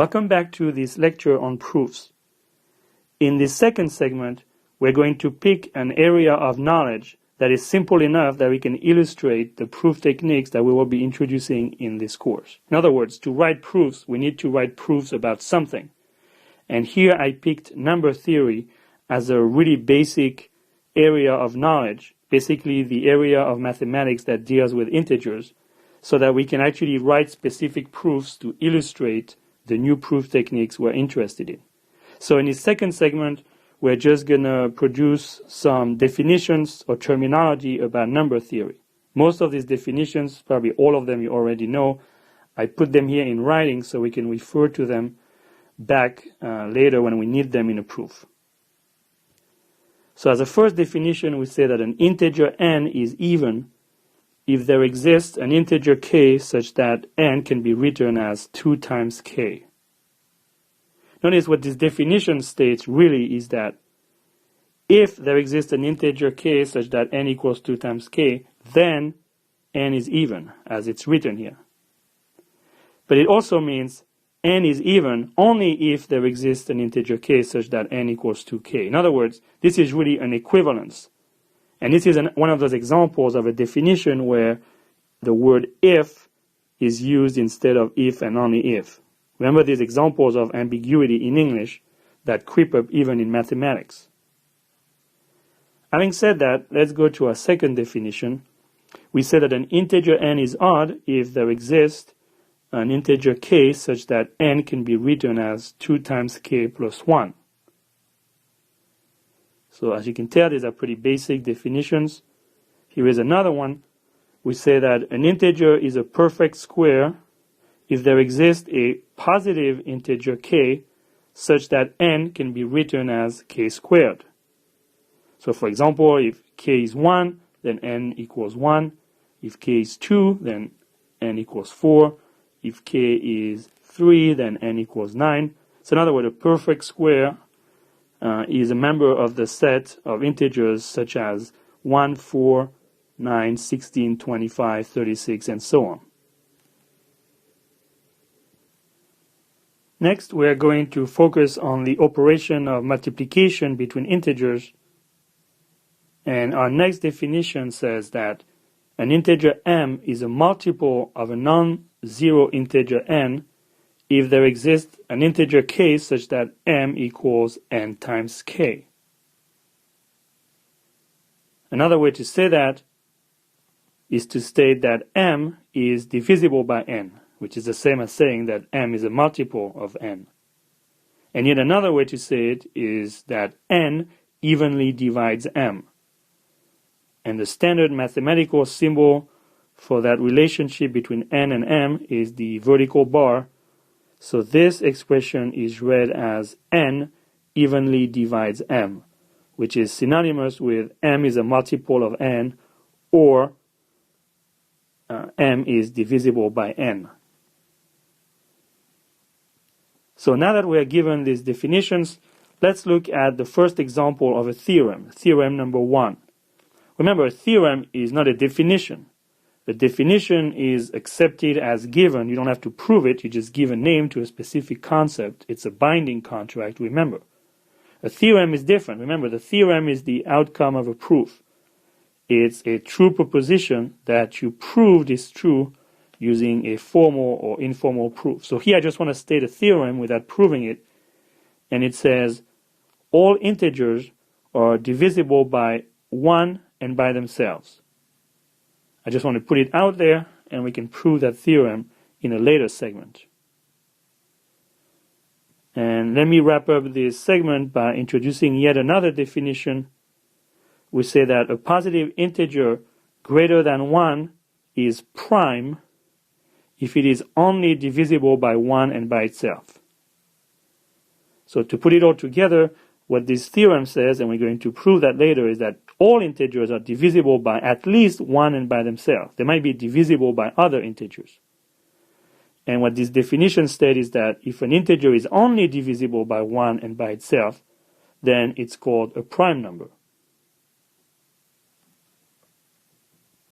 Welcome back to this lecture on proofs. In this second segment, we're going to pick an area of knowledge that is simple enough that we can illustrate the proof techniques that we will be introducing in this course. In other words, to write proofs, we need to write proofs about something. And here I picked number theory as a really basic area of knowledge, basically the area of mathematics that deals with integers, so that we can actually write specific proofs to illustrate the new proof techniques we're interested in. So in this second segment, we're just going to produce some definitions or terminology about number theory. Most of these definitions, probably all of them you already know. I put them here in writing so we can refer to them back later when we need them in a proof. So as a first definition, we say that an integer n is even if there exists an integer k such that n can be written as 2 times k. Notice what this definition states really is that if there exists an integer k such that n equals 2 times k, then n is even, as it's written here. But it also means n is even only if there exists an integer k such that n equals 2k. In other words, this is really an equivalence. And this is one of those examples of a definition where the word if is used instead of if and only if. Remember these examples of ambiguity in English that creep up even in mathematics. Having said that, let's go to our second definition. We say that an integer n is odd if there exists an integer k such that n can be written as 2 times k plus 1. So as you can tell, these are pretty basic definitions. Here is another one. We say that an integer is a perfect square if there exists a positive integer k such that n can be written as k squared. So for example, if k is 1, then n equals 1. If k is 2, then n equals 4. If k is 3, then n equals 9. So in other words, a perfect square is a member of the set of integers such as 1, 4, 9, 16, 25, 36, and so on. Next, we are going to focus on the operation of multiplication between integers. And our next definition says that an integer m is a multiple of a non-zero integer n if there exists an integer k such that m equals n times k. Another way to say that is to state that m is divisible by n, which is the same as saying that m is a multiple of n. And yet another way to say it is that n evenly divides m. And the standard mathematical symbol for that relationship between n and m is the vertical bar. So this expression is read as n evenly divides m, which is synonymous with m is a multiple of n, or m is divisible by n. So now that we are given these definitions, let's look at the first example of a theorem, theorem number 1. Remember, a theorem is not a definition. The definition is accepted as given. You don't have to prove it. You just give a name to a specific concept. It's a binding contract, remember. A theorem is different. Remember, the theorem is the outcome of a proof. It's a true proposition that you proved is true using a formal or informal proof. So here I just want to state a theorem without proving it. And it says all integers are divisible by 1 and by themselves. I just want to put it out there, and we can prove that theorem in a later segment. And let me wrap up this segment by introducing yet another definition. We say that a positive integer greater than 1 is prime if it is only divisible by 1 and by itself. So to put it all together, what this theorem says, and we're going to prove that later, is that all integers are divisible by at least 1 and by themselves. They might be divisible by other integers. And what this definition states is that if an integer is only divisible by 1 and by itself, then it's called a prime number.